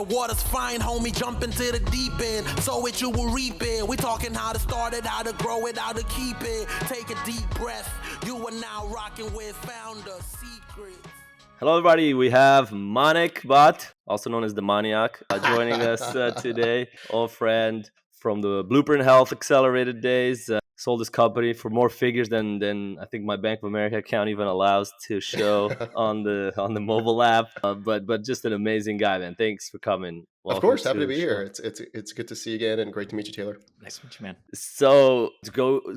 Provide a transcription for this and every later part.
the water's fine, homie, jump into the deep end. Sow it, you will reap it. We talking how to start it, how to grow it, how to keep it. Take a deep breath. You are now rocking with Founder Secrets. Hello, everybody. We have Manik Bhat, also known as the Maniac, joining us today. Old friend from the Blueprint Health Accelerated days. Sold his company for more figures than I think my Bank of America account even allows to show on the mobile app. But just an amazing guy, man. Thanks for coming. Of course, happy to be here. It's good to see you again, and great to meet you, Taylor. Nice to meet you, man. So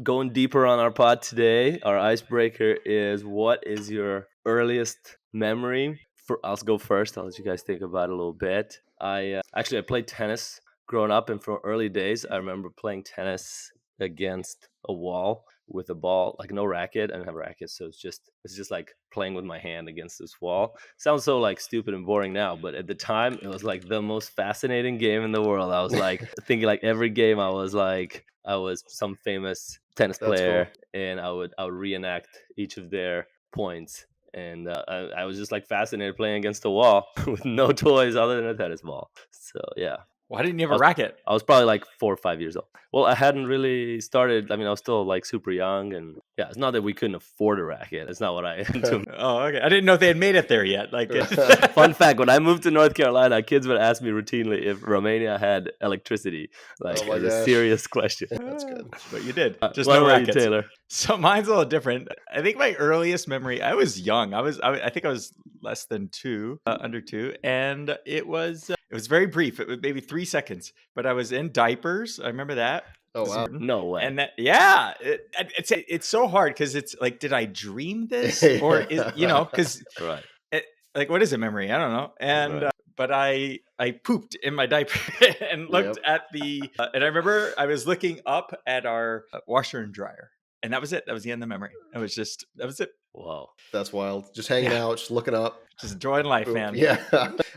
going deeper on our pod today, our icebreaker is, what is your earliest memory? I'll go first. I'll let you guys think about it a little bit. I played tennis growing up, and from early days, I remember playing tennis against a wall with a ball, like no racket. I didn't have a racket, so it's just like playing with my hand against this wall. Sounds so like stupid and boring now, but at the time it was like the most fascinating game in the world. I was like thinking like every game I was some famous tennis player, cool. And I would reenact each of their points. And I was just like fascinated playing against a wall with no toys other than a tennis ball. So yeah. Why didn't you have a racket? I was probably like 4 or 5 years old. Well, I hadn't really started. I mean, I was still like super young, and yeah, it's not that we couldn't afford a racket. It's not what I into. Oh, okay. I didn't know they had made it there yet. Like, fun fact: when I moved to North Carolina, kids would ask me routinely if Romania had electricity. Like, it's a serious question. That's good. But you did. Just what no about rackets. You, Taylor? So mine's a little different. I think my earliest memory, I was young. I think I was less than 2, under 2, and it was very brief. It was maybe 3 seconds, but I was in diapers. I remember that. Oh wow! No way. And that, yeah, it's so hard because it's like, did I dream this, or is because right? Like, what is a memory? I don't know. And right. But I pooped in my diaper and looked at and I remember I was looking up at our washer and dryer, and that was it. That was the end of the memory. That was it. Wow, that's wild. Just hanging out, just looking up, just enjoying life, man. Yeah,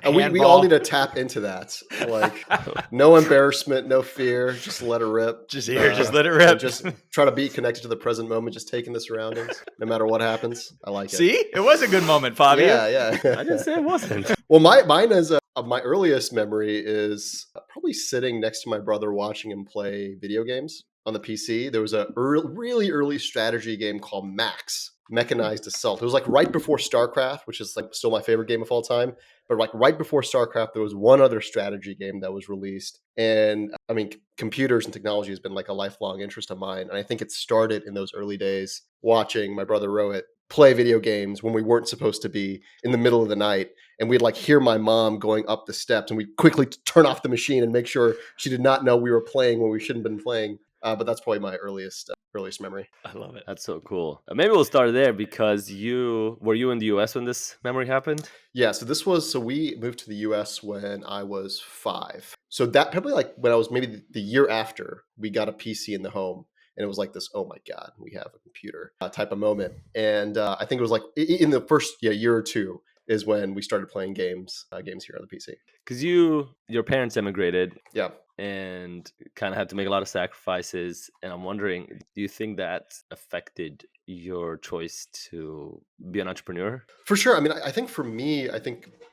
and we all need to tap into that. Like, no embarrassment, no fear. Just let it rip. Just let it rip. Just try to be connected to the present moment. Just taking the surroundings, no matter what happens. I like it. See, it was a good moment, Fabio. Yeah. I didn't say it wasn't. Well, mine is my earliest memory is probably sitting next to my brother watching him play video games on the PC. There was a really early strategy game called Max. Mechanized Assault. It was like right before StarCraft, which is like still my favorite game of all time. But like right before StarCraft, there was one other strategy game that was released. And I mean, computers and technology has been like a lifelong interest of mine. And I think it started in those early days watching my brother Rohit play video games when we weren't supposed to be, in the middle of the night. And we'd like hear my mom going up the steps, and we'd quickly turn off the machine and make sure she did not know we were playing when we shouldn't have been playing. But that's probably my earliest memory. I love it. That's so cool. Maybe we'll start there, because were you in the US when this memory happened? Yeah, so we moved to the US when I was 5. So that probably like when I was maybe the year after, we got a PC in the home, and it was like this, oh my God, we have a computer type of moment. And I think it was like in the first year or two is when we started playing games here on the PC. Because your parents immigrated. Yeah. And kind of had to make a lot of sacrifices. And I'm wondering, do you think that affected your choice to be an entrepreneur? For sure. I mean, I think for me,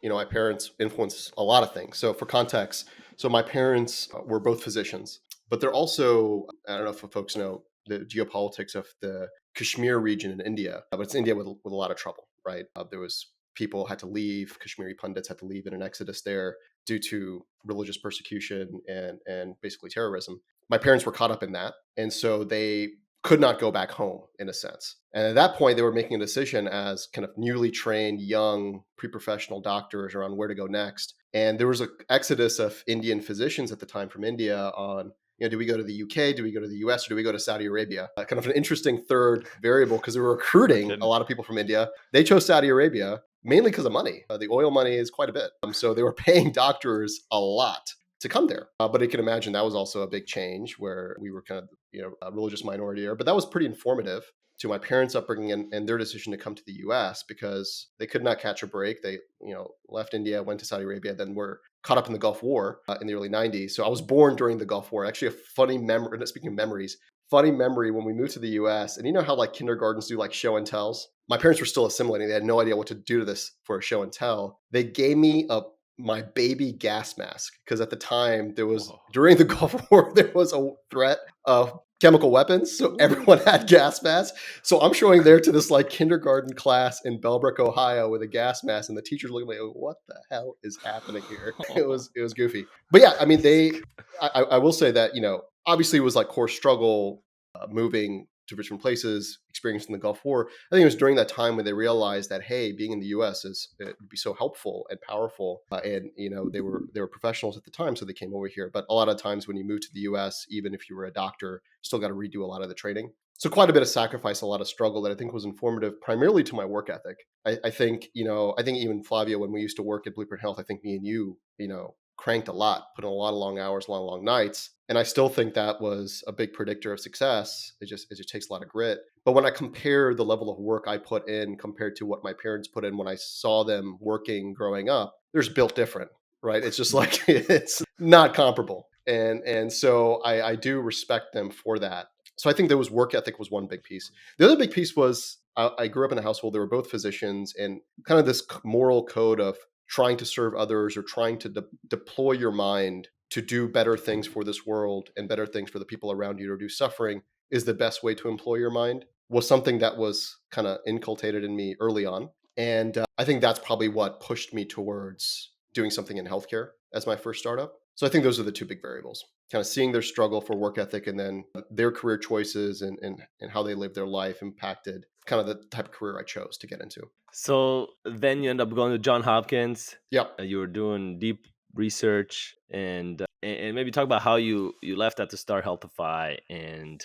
my parents influence a lot of things. So for context, my parents were both physicians, but they're also, I don't know if folks know the geopolitics of the Kashmir region in India, but it's India with a lot of trouble, right? There was people had to leave, Kashmiri pundits had to leave in an exodus there due to religious persecution and basically terrorism. My parents were caught up in that. And so they could not go back home in a sense. And at that point, they were making a decision as kind of newly trained, young, pre-professional doctors around where to go next. And there was an exodus of Indian physicians at the time from India on, do we go to the UK? Do we go to the US? Or do we go to Saudi Arabia? Kind of an interesting third variable, because they were recruiting a lot of people from India. They chose Saudi Arabia mainly because of money. The oil money is quite a bit. So they were paying doctors a lot to come there. But you can imagine that was also a big change where we were kind of, a religious minority here. But that was pretty informative to my parents' upbringing and their decision to come to the US, because they could not catch a break. They, left India, went to Saudi Arabia, then were caught up in the Gulf War in the early 90s. So I was born during the Gulf War. Actually, a funny memory, speaking of memories, funny memory when we moved to the US, and you know how like kindergartens do like show and tells? My parents were still assimilating. They had no idea what to do to this for a show and tell. They gave me a my baby gas mask, because at the time Whoa. during the Gulf War, there was a threat of chemical weapons. So everyone had gas masks. So I'm showing there to this like kindergarten class in Bellbrook, Ohio with a gas mask. And the teacher's looking at me, like, what the hell is happening here? It was goofy. But yeah, I mean, I will say that, obviously it was like core struggle, moving to different places, experiencing the Gulf War. I think it was during that time when they realized that, hey, being in the U.S. would be so helpful and powerful. And they were professionals at the time, so they came over here. But a lot of times when you move to the U.S., even if you were a doctor, you still got to redo a lot of the training. So quite a bit of sacrifice, a lot of struggle that I think was informative, primarily to my work ethic. I think even Flavio, when we used to work at Blueprint Health, I think me and you cranked a lot, put in a lot of long hours, long nights. And I still think that was a big predictor of success. It just takes a lot of grit. But when I compare the level of work I put in compared to what my parents put in when I saw them working growing up, there's built different, right? It's just like, it's not comparable. And so I do respect them for that. So I think there was work ethic was one big piece. The other big piece was I grew up in a household, they were both physicians, and kind of this moral code of trying to serve others or trying to deploy your mind to do better things for this world and better things for the people around you, to reduce suffering, is the best way to employ your mind, was something that was kind of inculcated in me early on. And I think that's probably what pushed me towards doing something in healthcare as my first startup. So I think those are the two big variables, kind of seeing their struggle for work ethic and then their career choices and how they live their life impacted kind of the type of career I chose to get into. So then you end up going to John Hopkins. Yep. You were doing deep research and maybe talk about how you left that to start Healthify and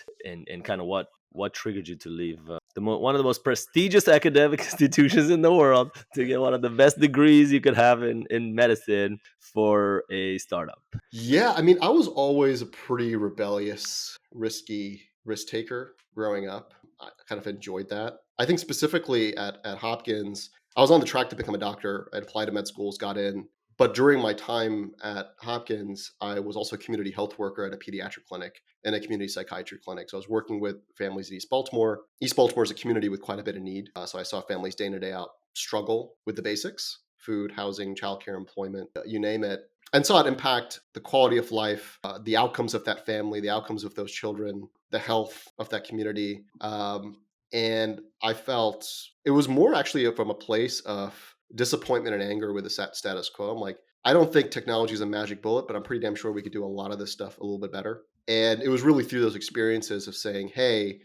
kind of what triggered you to leave one of the most prestigious academic institutions in the world to get one of the best degrees you could have in medicine for a startup. Yeah, I mean, I was always a pretty rebellious, risky risk taker growing up. I kind of enjoyed that. I think specifically at Hopkins, I was on the track to become a doctor. I'd applied to med schools, got in. But during my time at Hopkins, I was also a community health worker at a pediatric clinic and a community psychiatry clinic. So I was working with families in East Baltimore. East Baltimore is a community with quite a bit of need. So I saw families day in and day out struggle with the basics: food, housing, childcare, employment, you name it. And saw it impact the quality of life, the outcomes of that family, the outcomes of those children, the health of that community. And I felt it was more actually from a place of disappointment and anger with the status quo. I'm like, I don't think technology is a magic bullet, but I'm pretty damn sure we could do a lot of this stuff a little bit better. And it was really through those experiences of saying, hey,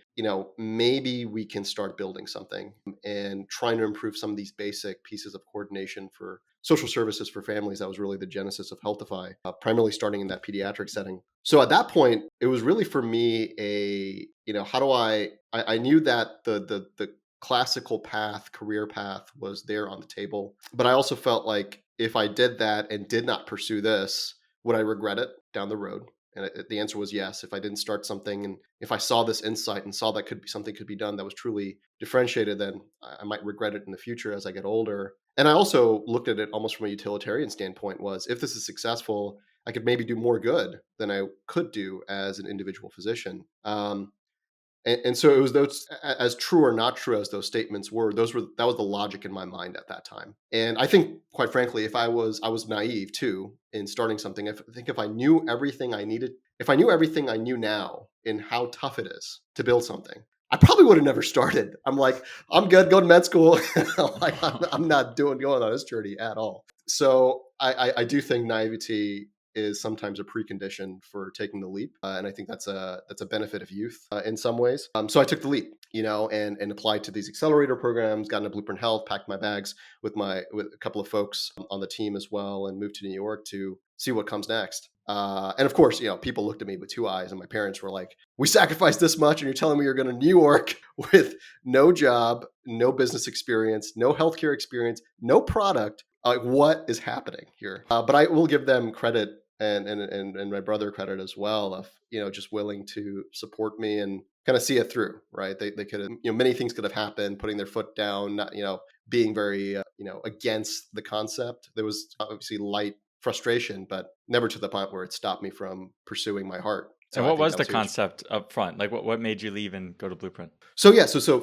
maybe we can start building something and trying to improve some of these basic pieces of coordination for social services for families. That was really the genesis of Healthify, primarily starting in that pediatric setting. So at that point, it was really for me how do I knew that the classical career path was there on the table. But I also felt like if I did that and did not pursue this, would I regret it down the road? And the answer was yes. If I didn't start something and if I saw this insight and saw that something could be done that was truly differentiated, then I might regret it in the future as I get older. And I also looked at it almost from a utilitarian standpoint, was if this is successful, I could maybe do more good than I could do as an individual physician. And so it was those, as true or not true as those statements were, that was the logic in my mind at that time. And I think, quite frankly, I was naive too in starting something. I think if I knew everything I needed, if I knew everything I knew now in how tough it is to build something, I probably would have never started. I'm like, I'm good, go to med school. Like, I'm not going on this journey at all. So I do think naivety is sometimes a precondition for taking the leap, and I think that's a benefit of youth in some ways. So I took the leap, and applied to these accelerator programs. Got into Blueprint Health, packed my bags with a couple of folks on the team as well, and moved to New York to see what comes next. And of course, people looked at me with two eyes, and my parents were like, "We sacrificed this much, and you're telling me you're going to New York with no job, no business experience, no healthcare experience, no product? What is happening here?" But I will give them credit. And my brother credit as well of just willing to support me and kind of see it through, right? They could have, many things could have happened, putting their foot down, not being very against the concept. There was obviously light frustration, but never to the point where it stopped me from pursuing my heart. So And I what think was that the was huge. concept up front? Like what made you leave and go to Blueprint? So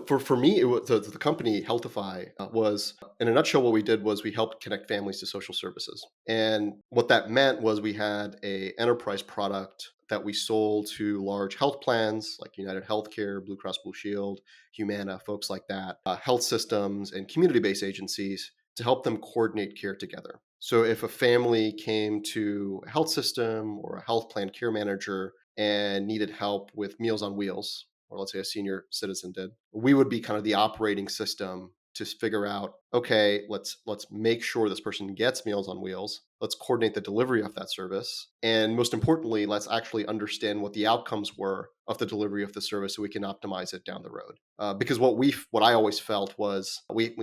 for me, it was the company Healthify was, in a nutshell, what we did was we helped connect families to social services. And what that meant was we had a enterprise product that we sold to large health plans like United Healthcare, Blue Cross Blue Shield, Humana, folks like that, health systems and community-based agencies to help them coordinate care together. So if a family came to a health system or a health plan care manager and needed help with Meals on Wheels, or let's say a senior citizen did, we would be kind of the operating system to figure out, okay, let's make sure this person gets Meals on Wheels. Let's coordinate the delivery of that service. And most importantly, let's actually understand what the outcomes were of the delivery of the service so we can optimize it down the road. Because what I always felt was we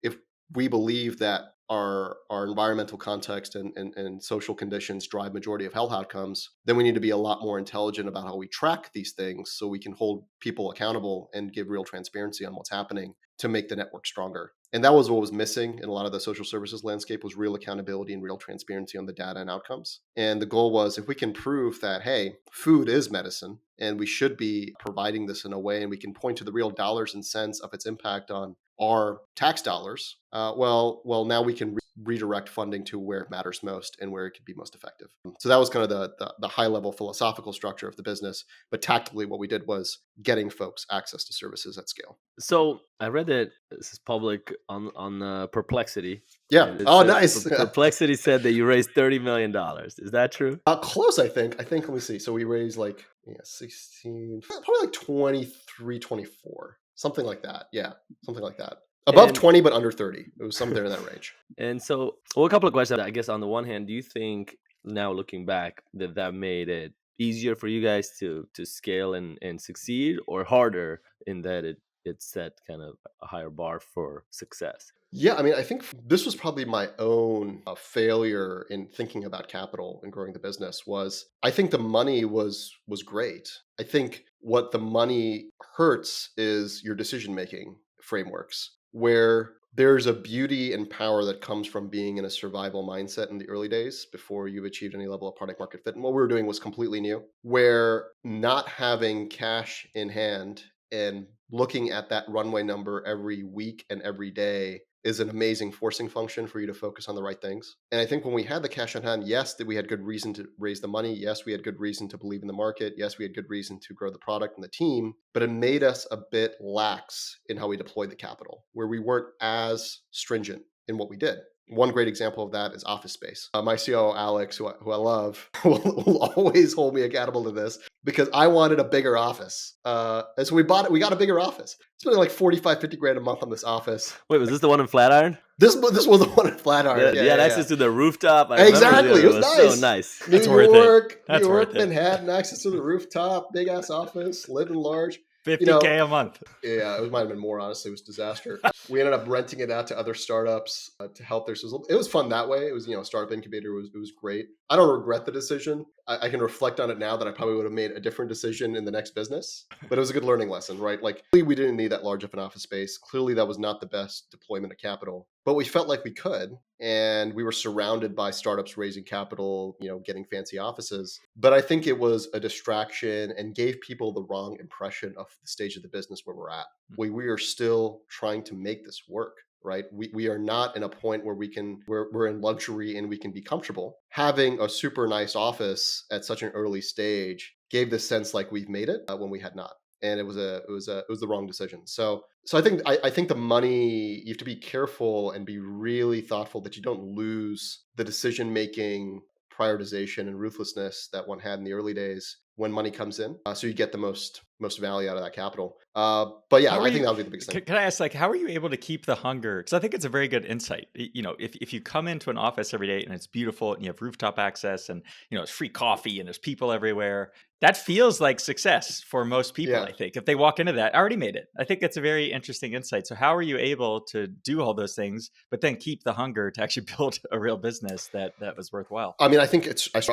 if we believe that our environmental context and social conditions drive majority of health outcomes, then we need to be a lot more intelligent about how we track these things so we can hold people accountable and give real transparency on what's happening to make the network stronger. And that was what was missing in a lot of the social services landscape, was real accountability and real transparency on the data and outcomes. And the goal was, if we can prove that, hey, food is medicine and we should be providing this in a way, and we can point to the real dollars and cents of its impact on our tax dollars, well, now we can redirect funding to where it matters most and where it could be most effective. So that was kind of the high level philosophical structure of the business. But tactically, what we did was getting folks access to services at scale. So I read that this is public on Perplexity. Yeah. And it Oh, said, nice. Perplexity said that you raised $30 million. Is that true? Close, I think. Let me see. So we raised like 16, probably like 23, 24, something like that. Yeah, something like that. Above 20, but under 30. It was somewhere in that range. And so, well, a couple of questions. I guess on the one hand, do you think now looking back that made it easier for you guys to scale and succeed, or harder in that it set kind of a higher bar for success? Yeah, I mean, I think this was probably my own failure in thinking about capital and growing the business. Was I think the money was great. I think what the money hurts is your decision making frameworks, where there's a beauty and power that comes from being in a survival mindset in the early days before you've achieved any level of product market fit. And what we were doing was completely new, where not having cash in hand and looking at that runway number every week and every day is an amazing forcing function for you to focus on the right things. And I think when we had the cash on hand, yes, that we had good reason to raise the money. Yes, we had good reason to believe in the market. Yes, we had good reason to grow the product and the team, but it made us a bit lax in how we deployed the capital, where we weren't as stringent in what we did. One great example of that is office space. My COO, Alex, who I love, will always hold me accountable to this, because I wanted a bigger office. And so we got a bigger office. Spending like 45, 50 grand a month on this office. Wait, was this the one in Flatiron? This was the one in Flatiron. You had access to the rooftop. Exactly. It was nice. So nice. That's New worth it. York, That's New worth York, it. Manhattan, access to the rooftop, big ass office, living large. $50K a month. Yeah, it might have been more, honestly. It was a disaster. We ended up renting it out to other startups to help their system. It was fun that way. It was, startup incubator. It was great. I don't regret the decision. I can reflect on it now that I probably would have made a different decision in the next business, but it was a good learning lesson, right? Like, clearly we didn't need that large of an office space. Clearly that was not the best deployment of capital, but we felt like we could. And we were surrounded by startups raising capital, getting fancy offices. But I think it was a distraction and gave people the wrong impression of the stage of the business where we're at. We are still trying to make this work. Right. We are not in a point where we're in luxury and we can be comfortable. Having a super nice office at such an early stage gave this sense like we've made it when we had not. And it was the wrong decision. So I think the money, you have to be careful and be really thoughtful that you don't lose the decision making, prioritization, and ruthlessness that one had in the early days when money comes in, so you get the most value out of that capital. But yeah, I think that would be the biggest thing. Can I ask, how are you able to keep the hunger? Because I think it's a very good insight. If you come into an office every day and it's beautiful and you have rooftop access and it's free coffee and there's people everywhere, that feels like success for most people. Yeah. I think if they walk into that, I already made it. I think that's a very interesting insight. So how are you able to do all those things, but then keep the hunger to actually build a real business that was worthwhile? I mean, I think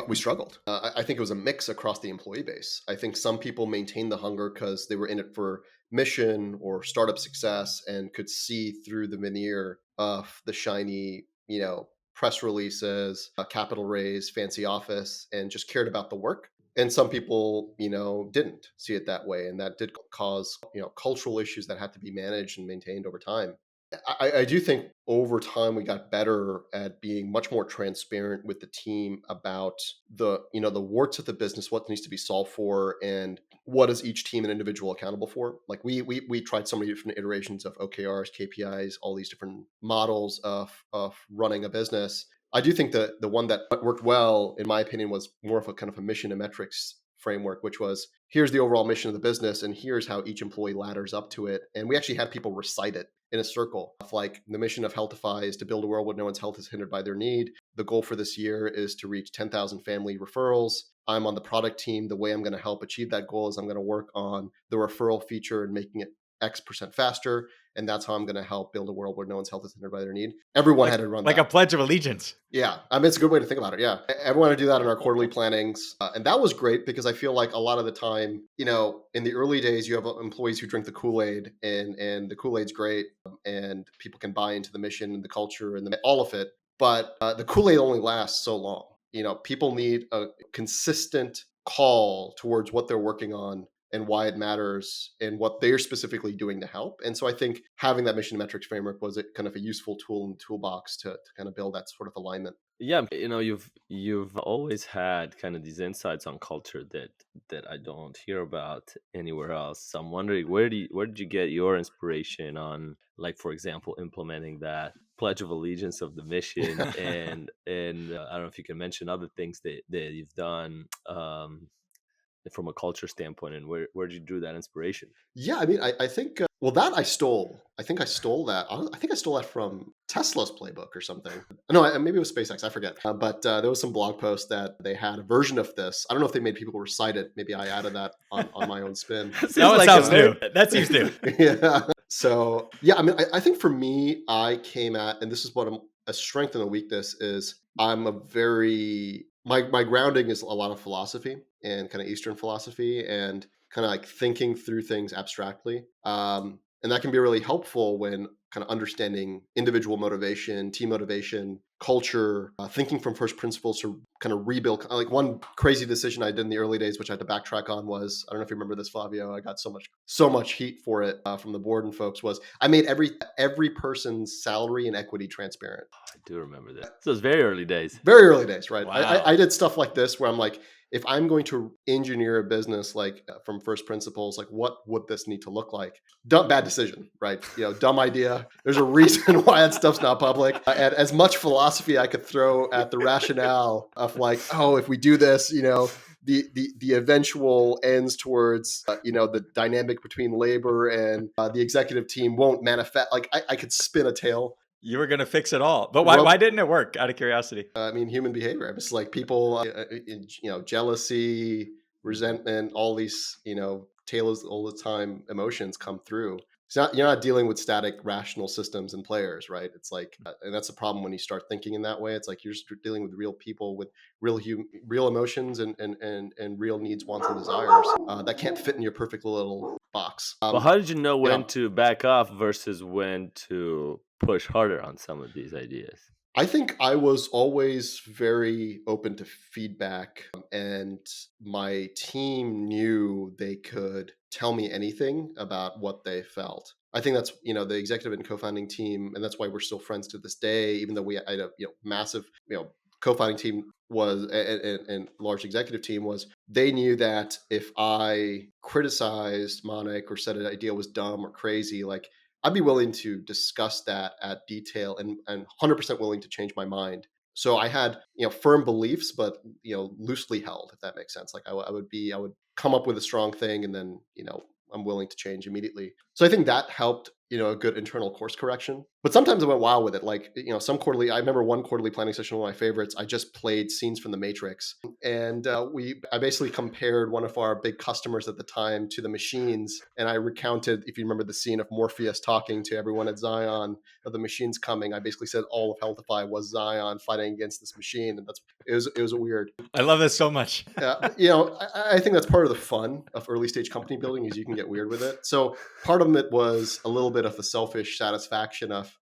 we struggled. I think it was a mix across the employee base. I think some people maintained the hunger because they were in it for mission or startup success and could see through the veneer of the shiny, press releases, capital raise, fancy office, and just cared about the work And some people, didn't see it that way. And that did cause, cultural issues that had to be managed and maintained over time. I do think over time we got better at being much more transparent with the team about the warts of the business, what needs to be solved for, and what is each team and individual accountable for. Like we tried so many different iterations of OKRs, KPIs, all these different models of running a business. I do think that the one that worked well, in my opinion, was more of a kind of a mission and metrics framework, which was, here's the overall mission of the business and here's how each employee ladders up to it. And we actually had people recite it in a circle of, like, the mission of Healthify is to build a world where no one's health is hindered by their need. The goal for this year is to reach 10,000 family referrals. I'm on the product team. The way I'm going to help achieve that goal is I'm going to work on the referral feature and making it X% faster. And that's how I'm going to help build a world where no one's health is hindered by their need. Everyone had to run like that. a pledge of allegiance. Yeah. I mean, it's a good way to think about it. Yeah. Everyone had to do that in our quarterly plannings. And that was great because I feel like a lot of the time, in the early days, you have employees who drink the Kool-Aid and the Kool-Aid's great and people can buy into the mission and the culture and all of it. But the Kool-Aid only lasts so long. People need a consistent call towards what they're working on and why it matters and what they're specifically doing to help. And so I think having that mission metrics framework was kind of a useful tool in the toolbox to kind of build that sort of alignment. Yeah, you've always had kind of these insights on culture that I don't hear about anywhere else. So I'm wondering, where did you get your inspiration on, like, for example, implementing that Pledge of Allegiance of the mission, and I don't know if you can mention other things that you've done from a culture standpoint, and where did you drew that inspiration? Yeah, I mean, I think, that I stole. I think I stole that. I think I stole that from Tesla's playbook or something. No, maybe it was SpaceX. I forget. But there was some blog post that they had a version of this. I don't know if they made people recite it. Maybe I added that on my own spin. That sounds new. That seems new. Yeah. So, yeah, I mean, I think for me, I came at, and this is what a strength and a weakness is, I'm a very, my grounding is a lot of philosophy and kind of Eastern philosophy and kind of like thinking through things abstractly. And that can be really helpful when kind of understanding individual motivation, team motivation, culture, thinking from first principles to kind of rebuild. Like one crazy decision I did in the early days, which I had to backtrack on, was, I don't know if you remember this, Flavio, I got so much heat for it from the board and folks, was I made every person's salary and equity transparent. I do remember that. So it's very early days. Very early days, right? Wow. I did stuff like this where I'm like, if I'm going to engineer a business like from first principles, like what would this need to look like? Bad decision, right? Dumb idea. There's a reason why that stuff's not public. And as much philosophy I could throw at the rationale of like, oh, if we do this, the eventual ends towards, the dynamic between labor and the executive team won't manifest. Like I could spin a tale. You were going to fix it all. But why didn't it work, out of curiosity? I mean, human behavior. It's like people, jealousy, resentment, all these, tales all the time, emotions come through. You're not dealing with static, rational systems and players, right? It's like, and that's the problem when you start thinking in that way. It's like you're just dealing with real people with real emotions and real needs, wants, and desires that can't fit in your perfect little box. Well, how did you know when to back off versus when to push harder on some of these ideas? I think I was always very open to feedback, and my team knew they could tell me anything about what they felt. I think that's, the executive and co-founding team, and that's why we're still friends to this day, even though we had a massive, co-founding team was and large executive team was, they knew that if I criticized Manik or said an idea was dumb or crazy, like I'd be willing to discuss that at detail and 100% willing to change my mind. So I had, firm beliefs, but, loosely held, if that makes sense. Like I would come up with a strong thing and then, I'm willing to change immediately. So I think that helped, a good internal course correction. But sometimes I went wild with it. Like, I remember one quarterly planning session, one of my favorites, I just played scenes from The Matrix. And I basically compared one of our big customers at the time to the machines. And I recounted, if you remember the scene of Morpheus talking to everyone at Zion of the machines coming, I basically said all of Healthify was Zion fighting against this machine. And it was weird. I love this so much. I think that's part of the fun of early stage company building is you can get weird with it. So part of it was a little bit of the selfish satisfaction of,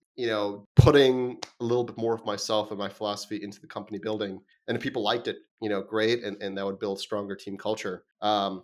putting a little bit more of myself and my philosophy into the company building. And if people liked it, great. And that would build stronger team culture. But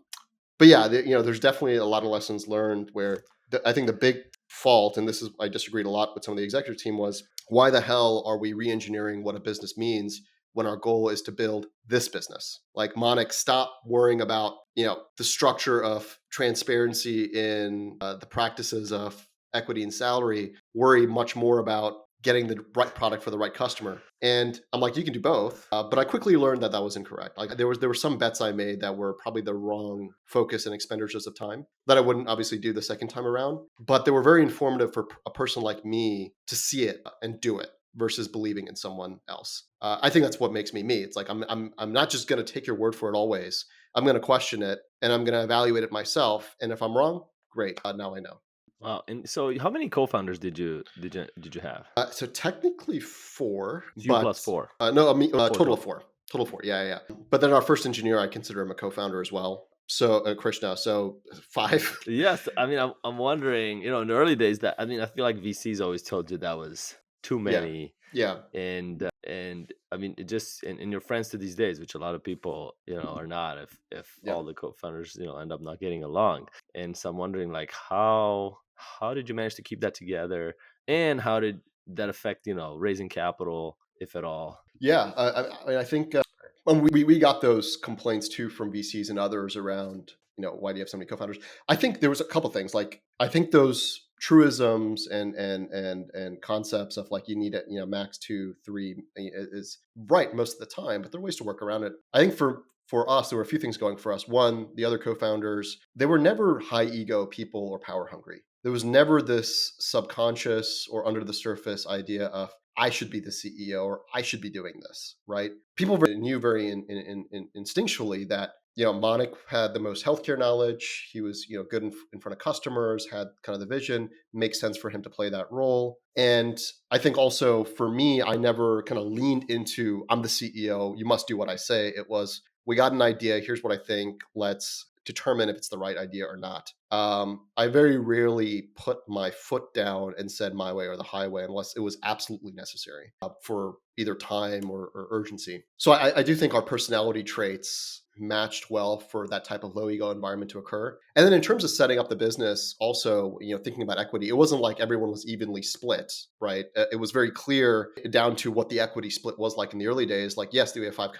yeah, there's definitely a lot of lessons learned where I think the big fault, and I disagreed a lot with some of the executive team, was why the hell are we re-engineering what a business means when our goal is to build this business? Like, Manik, stop worrying about the structure of transparency in the practices of equity and salary. Worry much more about getting the right product for the right customer. And I'm like, you can do both. But I quickly learned that was incorrect. Like, there were some bets I made that were probably the wrong focus and expenditures of time that I wouldn't obviously do the second time around. But they were very informative for a person like me to see it and do it versus believing in someone else. I think that's what makes me me. It's like, I'm not just going to take your word for it always. I'm going to question it, and I'm going to evaluate it myself. And if I'm wrong, great. Now I know. Wow. And so how many co-founders did you have? So technically 4, You but plus 4. no, Four total of 4. Total 4. Yeah. But then our first engineer, I consider him a co-founder as well. So Krishna, so 5. Yes, I mean, I'm wondering, in the early days, I feel like VCs always told you that was too many. Yeah. And I mean, it just and your friends to these days, which a lot of people are not, if all the co-founders end up not getting along. And so I'm wondering, like, how did you manage to keep that together, and how did that affect raising capital, if at all? Yeah, I think we got those complaints too from VCs and others around, why do you have so many co-founders? I think there was a couple things. Like, I think those truisms and concepts of, like, you need it, max 2, 3 is right most of the time, but there are ways to work around it. I think for us, there were a few things going for us. One, the other co-founders, they were never high ego people or power hungry. There was never this subconscious or under the surface idea of, I should be the CEO or I should be doing this, right? People knew very instinctually that, Manik had the most healthcare knowledge. He was, good in front of customers, had kind of the vision, makes sense for him to play that role. And I think also for me, I never kind of leaned into, I'm the CEO, you must do what I say. It was, we got an idea, here's what I think, let's determine if it's the right idea or not. I very rarely put my foot down and said my way or the highway unless it was absolutely necessary for either time or urgency. So I do think our personality traits matched well for that type of low ego environment to occur. And then in terms of setting up the business, also, thinking about equity, it wasn't like everyone was evenly split, right? It was very clear down to what the equity split was like in the early days. Like, yes, we have 4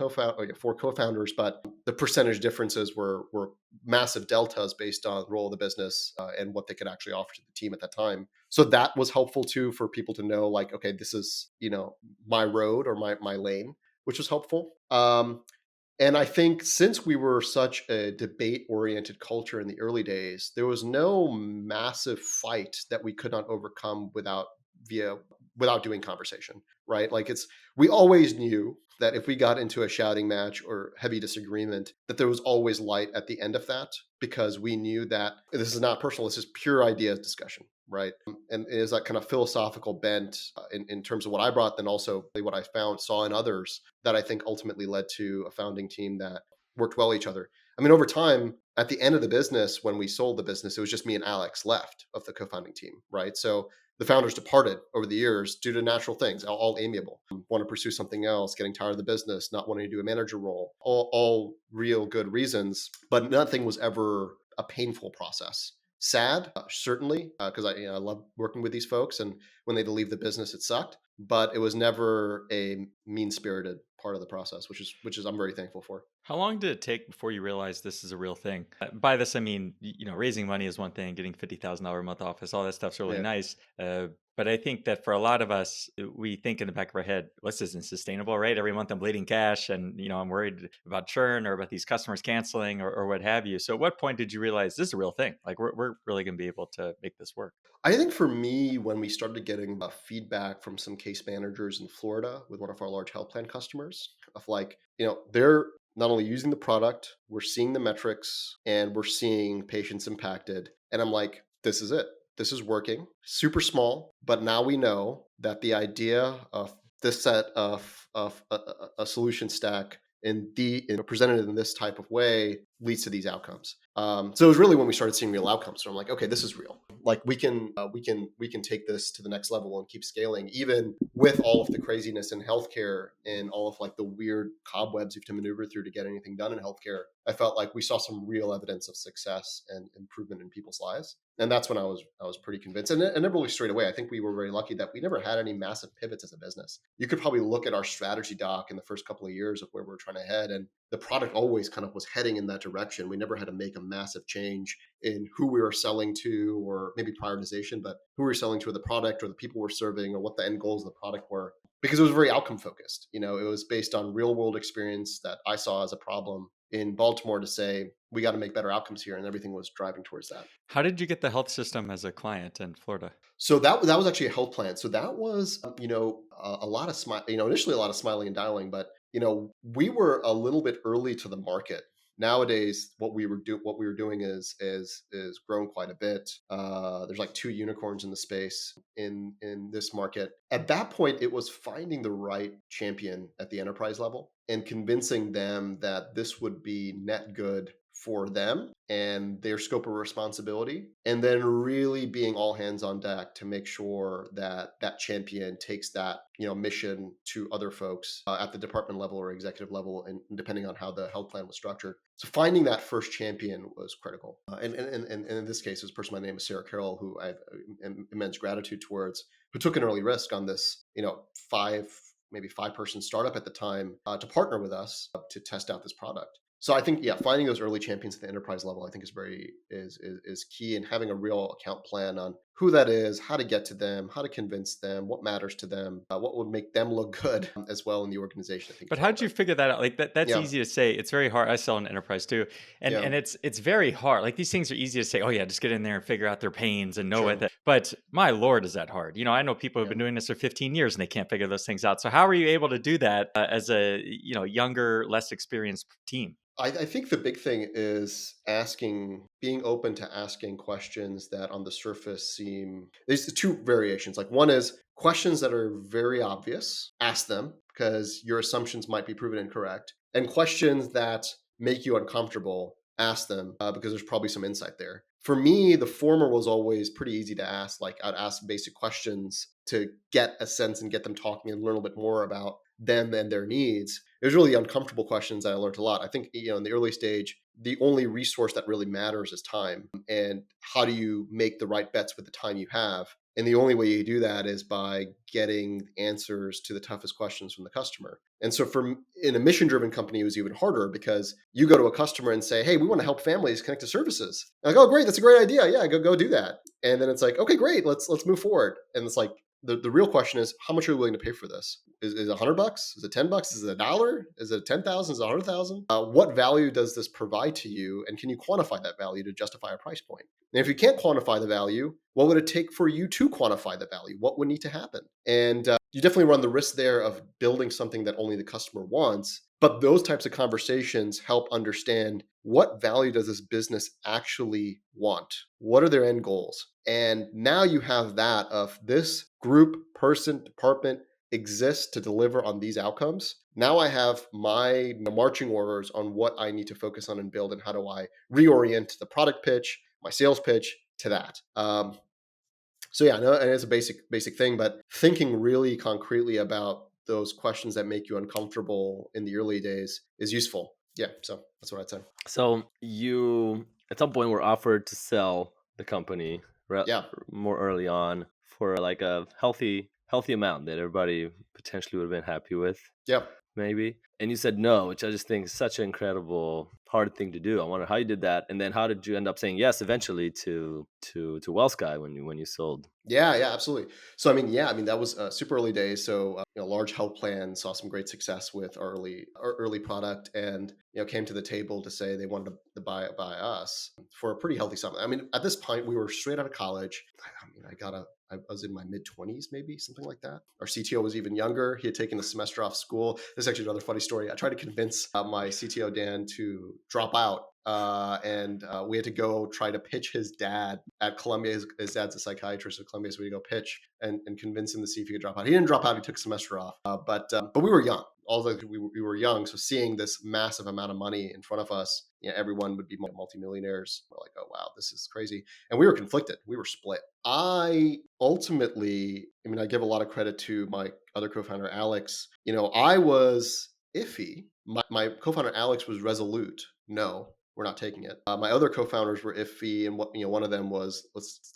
co-founders, but the percentage differences were massive deltas based on the role of the business and what they could actually offer to the team at that time. So that was helpful too, for people to know, like, okay, this is, my road or my lane, which was helpful. And I think since we were such a debate-oriented culture in the early days, there was no massive fight that we could not overcome without doing conversation, right? Like, we always knew that if we got into a shouting match or heavy disagreement, that there was always light at the end of that, because we knew that this is not personal, this is pure idea discussion, right? And it is that kind of philosophical bent in terms of what I brought, then also what I saw in others, that I think ultimately led to a founding team that worked well with each other. I mean, over time, at the end of the business, when we sold the business, it was just me and Alex left of the co-founding team, right? So the founders departed over the years due to natural things, all amiable, want to pursue something else, getting tired of the business, not wanting to do a manager role, all real good reasons, but nothing was ever a painful process. Sad, certainly, because I love working with these folks, and when they had to leave the business, it sucked, but it was never a mean-spirited part of the process, which is I'm very thankful for. How long did it take before you realized this is a real thing? By this, I mean, raising money is one thing, getting $50,000 a month office, all that stuff's really nice. But I think that for a lot of us, we think in the back of our head, well, this isn't sustainable, right? Every month I'm bleeding cash, and I'm worried about churn or about these customers canceling or what have you. So at what point did you realize this is a real thing? Like, we're really going to be able to make this work? I think for me, when we started getting feedback from some case managers in Florida with one of our large health plan customers of, like, they're not only using the product, we're seeing the metrics and we're seeing patients impacted. And I'm like, this is it. This is working. Super small, but now we know that the idea of this set of a solution stack and presented in this type of way leads to these outcomes. So it was really when we started seeing real outcomes. So I'm like, okay, this is real. Like we can take this to the next level and keep scaling, even with all of the craziness in healthcare and all of like the weird cobwebs you have to maneuver through to get anything done in healthcare. I felt like we saw some real evidence of success and improvement in people's lives. And that's when I was pretty convinced. And never really straight away. I think we were very lucky that we never had any massive pivots as a business. You could probably look at our strategy doc in the first couple of years of where we're trying to head, and the product always kind of was heading in that direction. We never had to make a massive change in who we were selling to, or maybe prioritization, but who we were selling to, or the product, or the people we're serving, or what the end goals of the product were. Because it was very outcome focused. It was based on real world experience that I saw as a problem in Baltimore to say, we got to make better outcomes here. And everything was driving towards that. How did you get the health system as a client in Florida? So that was actually a health plan. So that was, a lot of initially a lot of smiling and dialing, but, we were a little bit early to the market. Nowadays, what we were doing is grown quite a bit. There's like 2 unicorns in the space in this market. At that point, it was finding the right champion at the enterprise level and convincing them that this would be net good for them and their scope of responsibility, and then really being all hands on deck to make sure that that champion takes that mission to other folks at the department level or executive level, and depending on how the health plan was structured. So finding that first champion was critical. And in this case, this person by the name of Sarah Carroll, who I have immense gratitude towards, who took an early risk on this, maybe 5-person startup at the time to partner with us to test out this product. So I think, finding those early champions at the enterprise level, I think is key, and having a real account plan on who that is, how to get to them, how to convince them, what matters to them, what would make them look good as well in the organization. I think. But how did you figure that out? Like that's Yeah. easy to say. It's very hard. I sell in enterprise too. And it's very hard. Like these things are easy to say, oh yeah, just get in there and figure out their pains and know Sure. it. But my Lord, is that hard? I know people who've been doing this for 15 years and they can't figure those things out. So how are you able to do that as a younger, less experienced team? I think the big thing is being open to asking questions that on the surface there's the 2 variations. Like one is questions that are very obvious, ask them because your assumptions might be proven incorrect. And questions that make you uncomfortable, ask them because there's probably some insight there. For me, the former was always pretty easy to ask. Like I'd ask basic questions to get a sense and get them talking and learn a little bit more about them and their needs. It was really uncomfortable questions that I learned a lot. I think, in the early stage, the only resource that really matters is time. And how do you make the right bets with the time you have? And the only way you do that is by getting answers to the toughest questions from the customer. And so in a mission-driven company, it was even harder because you go to a customer and say, hey, we want to help families connect to services. And like, oh, great, that's a great idea. Yeah, go do that. And then it's like, okay, great, let's move forward. And it's like, the real question is, how much are you willing to pay for this? Is it $100? Is it $10? Is it $1? Is it 10,000? Is it 100,000? What value does this provide to you? And can you quantify that value to justify a price point? And if you can't quantify the value, what would it take for you to quantify the value? What would need to happen? And you definitely run the risk there of building something that only the customer wants. But those types of conversations help understand, what value does this business actually want? What are their end goals? And now you have that of this group, person, department exists to deliver on these outcomes. Now I have my marching orders on what I need to focus on and build, and how do I reorient the product pitch, my sales pitch to that. So yeah, no, and it's a basic thing, but thinking really concretely about those questions that make you uncomfortable in the early days is useful. Yeah, so that's what I'd say. So you, at some point, were offered to sell the company more early on for like a healthy amount that everybody potentially would have been happy with. Yeah. Maybe. And you said no, which I just think is such an incredible, hard thing to do. I wonder how you did that. And then how did you end up saying yes eventually to WellSky when you sold? Yeah, absolutely. So, that was super early days. So, large health plan, saw some great success with our early product, and, came to the table to say they wanted to buy us for a pretty healthy sum. At this point, we were straight out of college. I was in my mid-20s, maybe something like that. Our CTO was even younger. He had taken a semester off school. This is actually another funny story. I tried to convince my CTO, Dan, to drop out. And we had to go try to pitch his dad at Columbia. His dad's a psychiatrist at Columbia, so we had to go pitch and convince him to see if he could drop out. He didn't drop out. He took a semester off. But we were young. we were young. So seeing this massive amount of money in front of us, everyone would be multimillionaires. We're like, oh, wow, this is crazy. And we were conflicted. We were split. I ultimately, I give a lot of credit to my other co-founder, Alex. I was iffy. My co-founder, Alex, was resolute. No, we're not taking it. My other co-founders were iffy, and one of them was,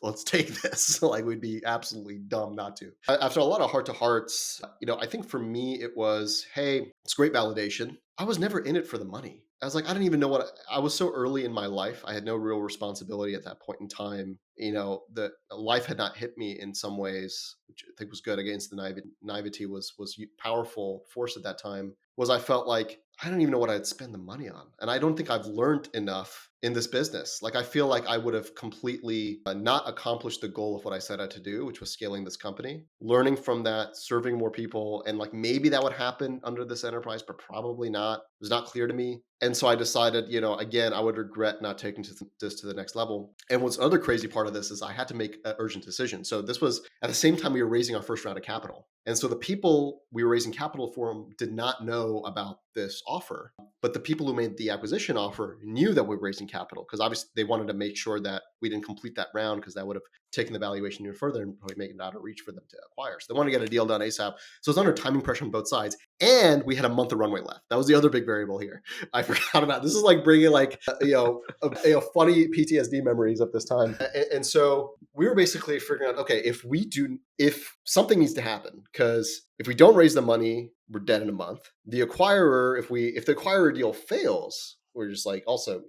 let's take this. Like, we'd be absolutely dumb not to. After a lot of heart to hearts, I think for me it was, hey, it's great validation. I was never in it for the money. I was like, I didn't even know I was so early in my life. I had no real responsibility at that point in time. The life had not hit me in some ways, which I think was good. Against the naivety was powerful force at that time. Was I felt like I don't even know what I'd spend the money on. And I don't think I've learned enough in this business. Like, I feel like I would have completely not accomplished the goal of what I set out to do, which was scaling this company, learning from that, serving more people. And like, maybe that would happen under this enterprise, but probably not. It was not clear to me. And so I decided, again, I would regret not taking this to the next level. And what's other crazy part of this is I had to make an urgent decision. So this was at the same time we were raising our first round of capital. And so the people we were raising capital for did not know about this offer. But the people who made the acquisition offer knew that we were raising capital, because obviously they wanted to make sure that we didn't complete that round, because that would have taken the valuation even further and probably made it out of reach for them to acquire. So they wanted to get a deal done ASAP. So it's under timing pressure on both sides. And we had a month of runway left. That was the other big variable here. I forgot about. This is like bringing funny PTSD memories of this time. And so we were basically figuring out, okay, if something needs to happen, because if we don't raise the money, we're dead in a month. The acquirer, if the acquirer deal fails, we're just like also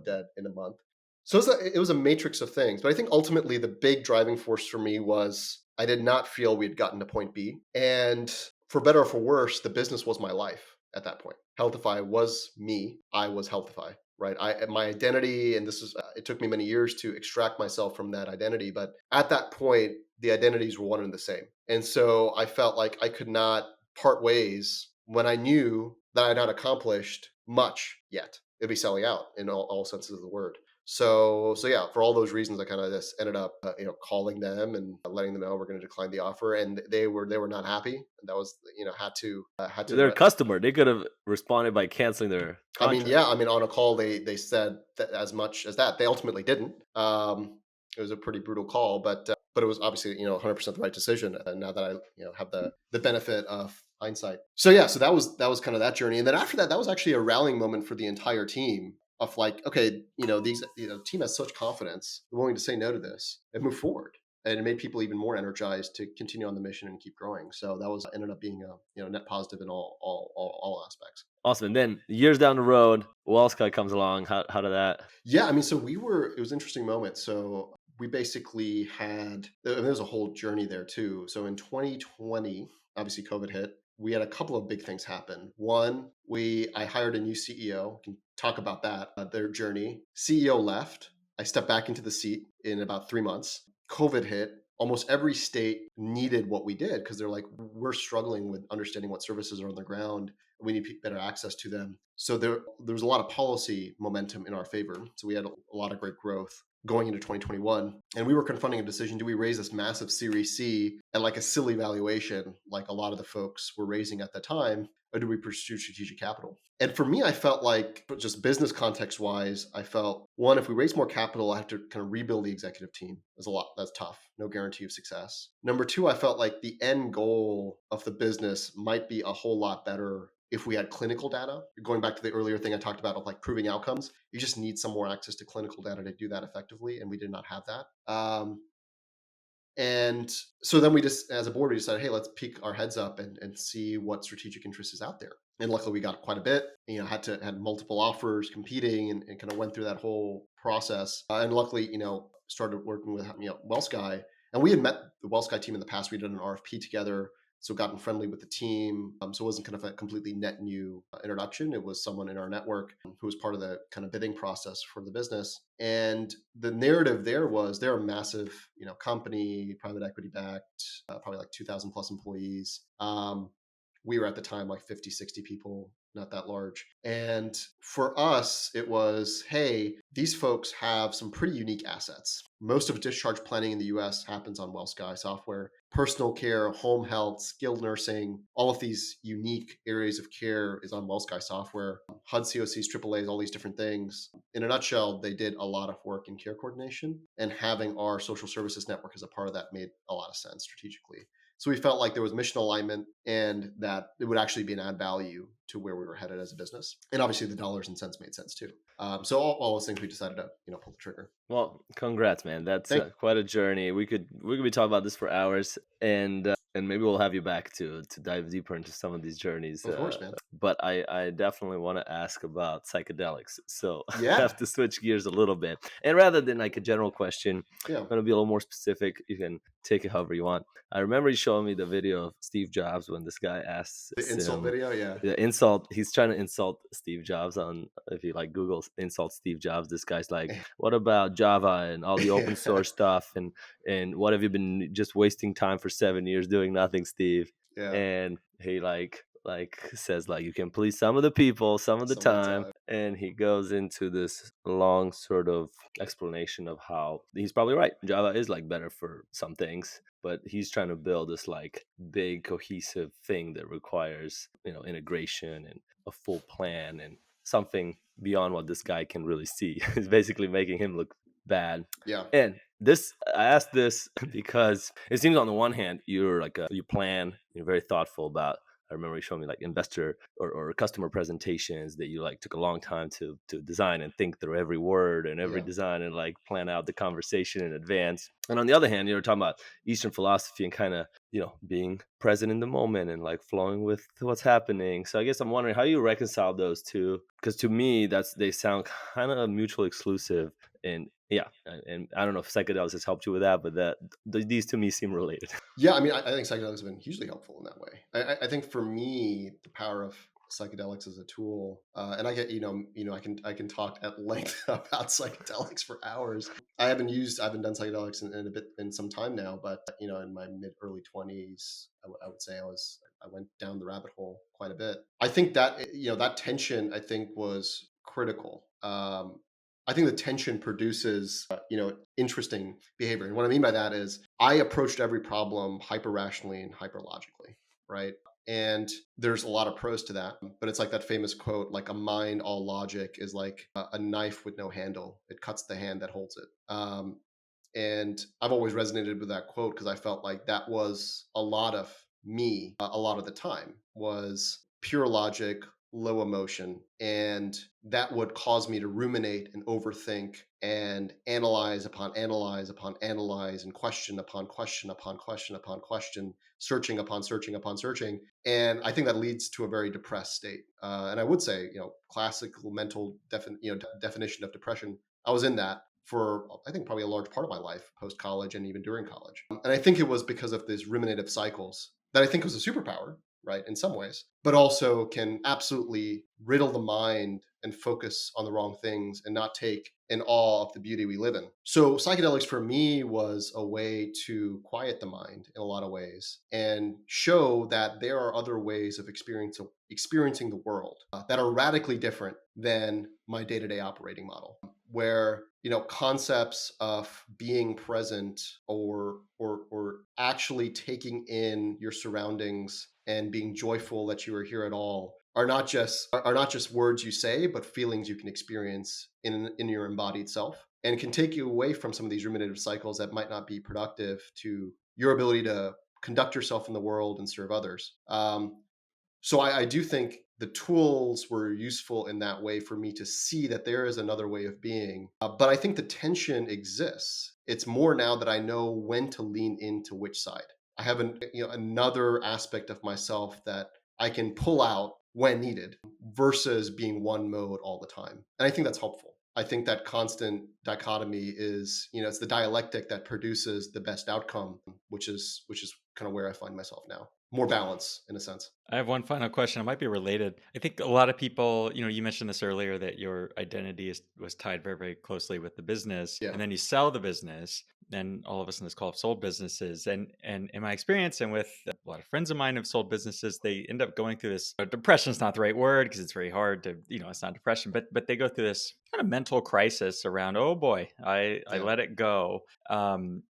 dead in a month. So it was a matrix of things. But I think ultimately the big driving force for me was I did not feel we had gotten to point B. And for better or for worse, the business was my life at that point. Healthify was me. I was Healthify, right? My identity, and this is, it took me many years to extract myself from that identity. But at that point, the identities were one and the same. And so I felt like I could not part ways when I knew that I had not accomplished much yet. It'd be selling out in all senses of the word. So yeah, for all those reasons, I kind of just ended up, calling them and letting them know we're going to decline the offer, and they were not happy. And that was, had to. They're a customer. They could have responded by canceling their contract. On a call they said that as much as that. They ultimately didn't. It was a pretty brutal call, but it was obviously 100% the right decision. And now that I have the benefit of hindsight. So yeah, so that was kind of that journey, and then after that was actually a rallying moment for the entire team. Of like, okay, team has such confidence, they're willing to say no to this and move forward, and it made people even more energized to continue on the mission and keep growing. So that ended up being a net positive in all aspects. Awesome. And then years down the road, Wellsky comes along. How did that? Yeah, it was an interesting moment. So we basically there was a whole journey there too. So in 2020, obviously COVID hit. We had a couple of big things happen. One, I hired a new CEO. We can talk about that, their journey. CEO left. I stepped back into the seat in about 3 months. COVID hit. Almost every state needed what we did, because they're like, we're struggling with understanding what services are on the ground. We need better access to them. So there was a lot of policy momentum in our favor. So we had a lot of great growth going into 2021. And we were confronting a decision: do we raise this massive Series C at like a silly valuation, like a lot of the folks were raising at the time, or do we pursue strategic capital? And for me, I felt like, just business context wise, I felt, one, if we raise more capital, I have to kind of rebuild the executive team. That's tough. No guarantee of success. Number two, I felt like the end goal of the business might be a whole lot better if we had clinical data. Going back to the earlier thing I talked about of like proving outcomes, you just need some more access to clinical data to do that effectively, and we did not have that. And so then we just, as a board, we decided, hey, let's peek our heads up and see what strategic interest is out there. And luckily we got quite a bit, had multiple offers competing, and kind of went through that whole process. And luckily, started working with, Wellsky, and we had met the Wellsky team in the past. We did an RFP together. So gotten friendly with the team. So it wasn't kind of a completely net new introduction. It was someone in our network who was part of the kind of bidding process for the business. And the narrative there was, they're a massive, company, private equity backed, probably like 2,000 plus employees. We were at the time like 50, 60 people, not that large. And for us, it was, hey, these folks have some pretty unique assets. Most of discharge planning in the US happens on WellSky software. Personal care, home health, skilled nursing, all of these unique areas of care is on WellSky software. HUD COCs, AAAs, all these different things. In a nutshell, they did a lot of work in care coordination, and having our social services network as a part of that made a lot of sense strategically. So we felt like there was mission alignment and that it would actually be an add value to where we were headed as a business. And obviously the dollars and cents made sense too. So all those things, we decided to pull the trigger. Well, congrats, man. That's quite a journey. We could be talking about this for hours, and maybe we'll have you back to dive deeper into some of these journeys. Of course, man. But I definitely want to ask about psychedelics. So Yeah. I have to switch gears a little bit. And rather than like a general question, Yeah. I'm going to be a little more specific. You can take it however you want. I remember you showing me the video of Steve Jobs when this guy asks The insult video, yeah. The insult. He's trying to insult Steve Jobs on, if you like Google insult Steve Jobs, this guy's like, what about Java and all the open source stuff? And what have you been just wasting time for 7 years doing nothing, Steve? Yeah. And he like says like, you can please some of the people some of the time. And he goes into this long sort of explanation of how he's probably right. Java is like better for some things, but he's trying to build this like big cohesive thing that requires, integration and a full plan and something beyond what this guy can really see. It's basically making him look bad. Yeah. And I asked this because it seems on the one hand, you're like you plan, you're very thoughtful about. I remember you showing me like investor or customer presentations that you like took a long time to design and think through every word and every design and like plan out the conversation in advance. And on the other hand, you were talking about Eastern philosophy and kind of, being present in the moment and like flowing with what's happening. So I guess I'm wondering how you reconcile those two, because to me, they sound kind of mutually exclusive. And yeah, and I don't know if psychedelics has helped you with that, but these to me seem related. Yeah, I mean, I think psychedelics have been hugely helpful in that way. I think for me, the power of psychedelics as a tool, and I get, I can talk at length about psychedelics for hours. I haven't done psychedelics in some time now, but in my early 20s, I would say I went down the rabbit hole quite a bit. I think that that tension, I think, was critical. I think the tension produces, interesting behavior. And what I mean by that is I approached every problem hyper rationally and hyper logically, right? And there's a lot of pros to that, but it's like that famous quote, like a mind all logic is like a knife with no handle. It cuts the hand that holds it. And I've always resonated with that quote because I felt like that was a lot of me, a lot of the time, was pure logic, low emotion, and that would cause me to ruminate and overthink and analyze upon analyze upon analyze and question upon question upon question upon question, searching upon searching upon searching. And I think that leads to a very depressed state. And I would say, classical mental definition of depression, I was in that for, I think, probably a large part of my life, post-college and even during college. And I think it was because of these ruminative cycles that I think was a superpower, right, in some ways, but also can absolutely riddle the mind and focus on the wrong things and not take in awe of the beauty we live in. So psychedelics for me was a way to quiet the mind in a lot of ways and show that there are other ways of experiencing the world that are radically different than my day-to-day operating model, where concepts of being present or actually taking in your surroundings and being joyful that you are here at all are not just words you say, but feelings you can experience in your embodied self, and can take you away from some of these ruminative cycles that might not be productive to your ability to conduct yourself in the world and serve others. So I do think the tools were useful in that way for me to see that there is another way of being. But I think the tension exists. It's more now that I know when to lean into which side. I have another aspect of myself that I can pull out when needed versus being one mode all the time. And I think that's helpful. I think that constant dichotomy is, it's the dialectic that produces the best outcome, which is kind of where I find myself now. More balance in a sense. I have one final question. It might be related. I think a lot of people, you mentioned this earlier, that your identity was tied very, very closely with the business. Yeah. And then you sell the business, and all of us in this call have sold businesses. And in my experience and with a lot of friends of mine have sold businesses. They end up going through this, depression is not the right word because it's very hard to, it's not depression, but they go through this kind of mental crisis around, oh boy, I let it go.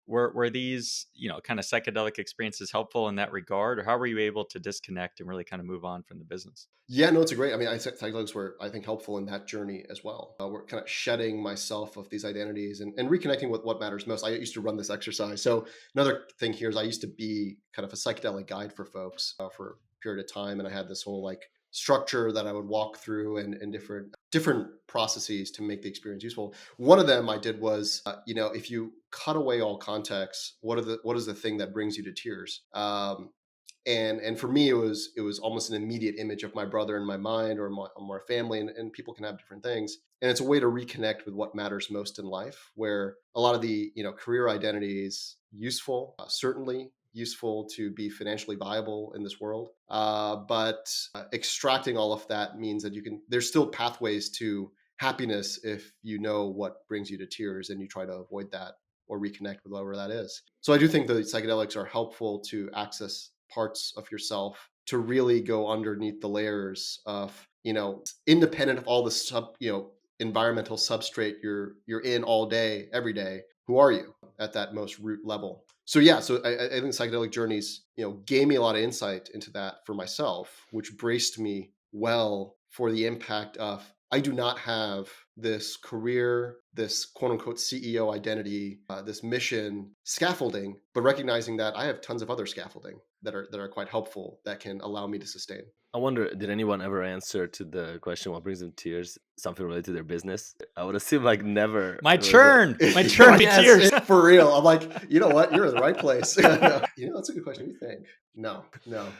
Were these, kind of psychedelic experiences helpful in that regard, or how were you able to disconnect and really kind of move on from the business? Yeah, no, it's a great. I mean, psychedelics were, I think, helpful in that journey as well. We're kind of shedding myself of these identities and reconnecting with what matters most. I used to run this exercise. So another thing here is I used to be kind of a psychedelic guide for folks for a period of time, and I had this whole like structure that I would walk through and different processes to make the experience useful. One of them I did was, if you cut away all context, what is the thing that brings you to tears? And for me, it was almost an immediate image of my brother in my mind, or my family, and people can have different things. And it's a way to reconnect with what matters most in life, where a lot of the career identity is useful, certainly useful to be financially viable in this world. But extracting all of that means that there's still pathways to happiness if you know what brings you to tears and you try to avoid that or reconnect with whatever that is. So I do think the psychedelics are helpful to access parts of yourself to really go underneath the layers of, independent of all the environmental substrate you're in all day, every day. Who are you at that most root level? So yeah, so I think psychedelic journeys, gave me a lot of insight into that for myself, which braced me well for the impact of, I do not have this career, this quote unquote CEO identity, this mission scaffolding, but recognizing that I have tons of other scaffolding that are quite helpful that can allow me to sustain. I wonder, did anyone ever answer to the question, what brings them tears, something related to their business? I would assume like never. My churn, my tears. For real. I'm like, you know what? You're in the right place. That's a good question. What do you think? No.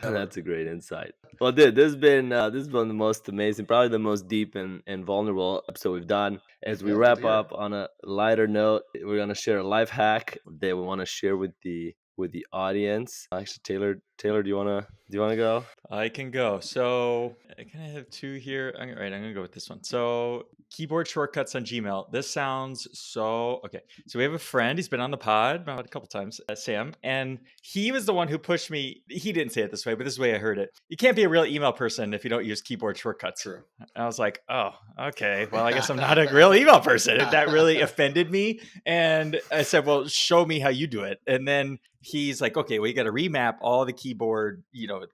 That's a great insight. Well, dude, this has been the most amazing, probably the most deep and vulnerable episode we've done. As we wrap up on a lighter note, we're gonna share a life hack that we want to share with the audience. Actually, Taylor, do you wanna go? I can go. So I kind of have two here. I'm gonna go with this one. So keyboard shortcuts on Gmail. This sounds so okay. So we have a friend. He's been on the pod about a couple times, Sam, and he was the one who pushed me. He didn't say it this way, but this is the way I heard it. You can't be a real email person if you don't use keyboard shortcuts. True. I was like, oh, okay. Well, I guess I'm not a real email person. That really offended me. And I said, well, show me how you do it. And then he's like, okay, well, you got to remap all the keyboard,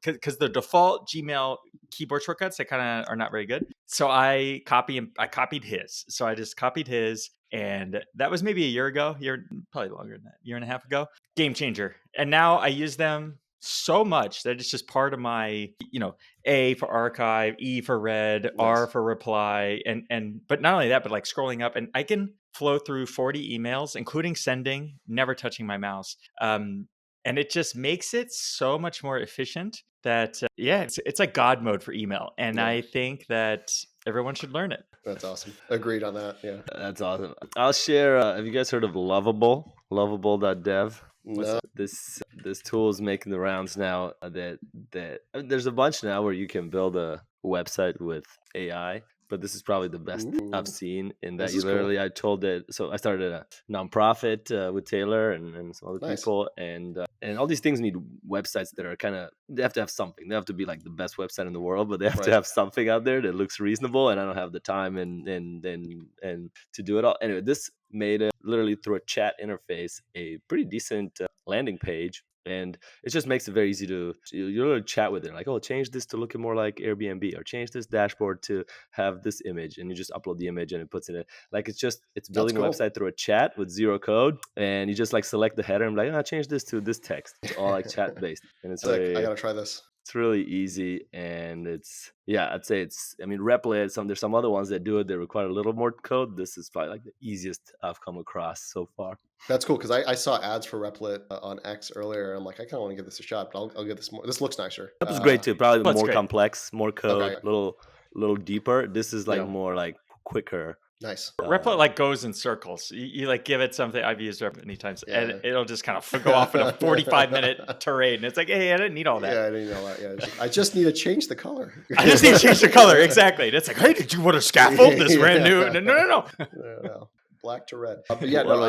because the default Gmail keyboard shortcuts, they kind of are not very good. So I copied his. So I just copied his. And that was maybe a year ago, probably longer than that, year and a half ago. Game changer. And now I use them so much that it's just part of my, A for archive, E for read, nice. R for reply. But not only that, but like scrolling up, and I can flow through 40 emails, including sending, never touching my mouse. And it just makes it so much more efficient that, it's like God mode for email. And I think that everyone should learn it. That's awesome. Agreed on that. Yeah. That's awesome. I'll share, have you guys heard of Lovable? Lovable.dev? No. This tool is making the rounds now that there's a bunch now where you can build a website with AI. But this is probably the best I've seen in that you literally, cool. I told it. So I started a nonprofit with Taylor and some other people. And all these things need websites that are they have to have something. They have to be like the best website in the world, but they have to have something out there that looks reasonable. And I don't have the time and to do it all. Anyway, this made literally through a chat interface, a pretty decent landing page. And it just makes it very easy to you literally chat with it, like, oh, change this to look more like Airbnb, or change this dashboard to have this image, and you just upload the image and it puts it in. Like it's building a website through a chat with zero code, and you just like select the header and be like, change this to this text. It's all like chat based, and it's I gotta try this. It's really easy, and I'd say Replit. There's some other ones that do it. They require a little more code. This is probably like the easiest I've come across so far. That's cool, because I saw ads for Replit on X earlier. I'm like, I kind of want to give this a shot, but I'll get this more. This looks nicer. That was great too. Probably more great. Complex, more code, little deeper. This is like more like quicker. Nice. Replit like goes in circles. You like give it something. I've used Replit many times, and it'll just kind of go off in a 45-minute tirade. And it's like, hey, I didn't need all that. Yeah, I didn't need all that. Yeah, I just need to change the color. I just need to change the color. Exactly. And it's like, hey, did you want to scaffold this brand new? No. Black to red. But yeah, well,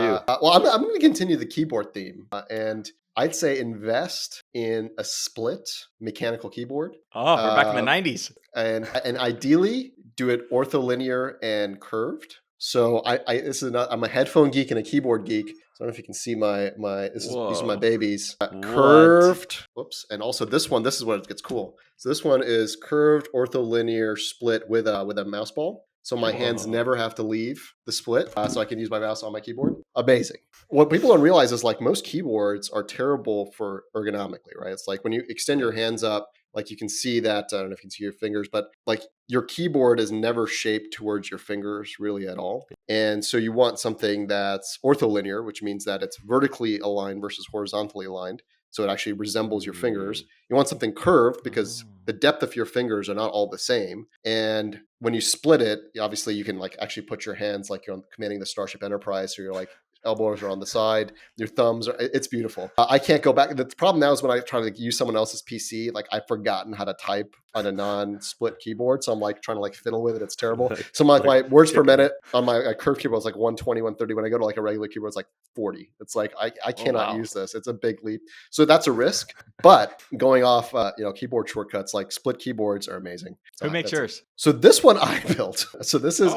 I'm going to continue the keyboard theme. And I'd say invest in a split mechanical keyboard. Oh, we're back in the 90s. And ideally do it ortholinear and curved. So I'm a headphone geek and a keyboard geek. So I don't know if you can see these are my babies. Curved. Whoops. And also this is where it gets cool. So this one is curved ortholinear split with a mouse ball. So my hands never have to leave the split, so I can use my mouse on my keyboard. Amazing. What people don't realize is like most keyboards are terrible for ergonomically, right? It's like when you extend your hands up, like you can see that, I don't know if you can see your fingers, but like your keyboard is never shaped towards your fingers really at all. And so you want something that's ortholinear, which means that it's vertically aligned versus horizontally aligned. So it actually resembles your fingers. You want something curved because the depth of your fingers are not all the same. And when you split it, obviously you can like actually put your hands like you're commanding the Starship Enterprise, so you're like elbows are on the side, your thumbs are, it's beautiful. I can't go back. The problem now is when I try to use someone else's PC, like I've forgotten how to type on a non-split keyboard. So I'm like trying to like fiddle with it. It's terrible. So my words per minute on my curved keyboard is like 120, 130. When I go to like a regular keyboard, it's like 40. It's like, I cannot use this. It's a big leap. So that's a risk, but going off, keyboard shortcuts, like split keyboards are amazing. So who makes yours? So this one I built. So this is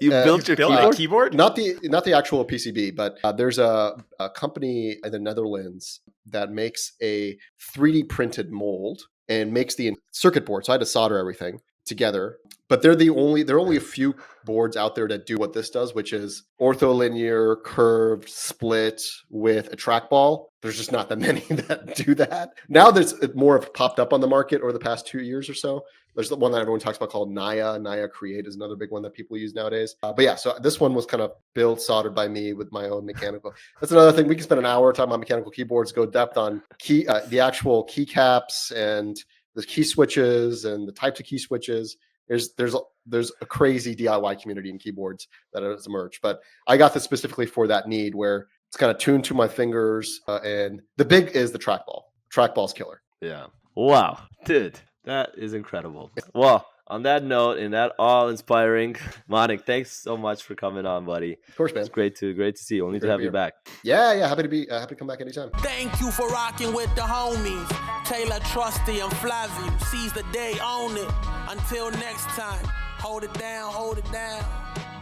you built your keyboard? Not the actual PCB, but there's a company in the Netherlands that makes a 3D printed mold and makes the circuit board. So I had to solder everything together. But there are only a few boards out there that do what this does, which is ortholinear, curved, split with a trackball. There's just not that many that do that. Now there's more have popped up on the market over the past 2 years or so. There's the one that everyone talks about called Naya. Naya Create is another big one that people use nowadays. But yeah, so this one was kind of soldered by me with my own mechanical. That's another thing. We can spend an hour talking about mechanical keyboards, go depth on the actual keycaps and the key switches and the types of key switches. There's a crazy DIY community in keyboards that has emerged. But I got this specifically for that need where it's kind of tuned to my fingers. And the big is the trackball. Trackball's killer. Yeah. Wow. Dude, that is incredible. Well, on that note, and that all-inspiring, Manik, thanks so much for coming on, buddy. Of course, man. It's great to see you. We'll need to have you back. Yeah. Happy to come back anytime. Thank you for rocking with the homies. Taylor, Trusty, and Flavio. Seize the day, own it. Until next time, hold it down.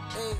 Hey.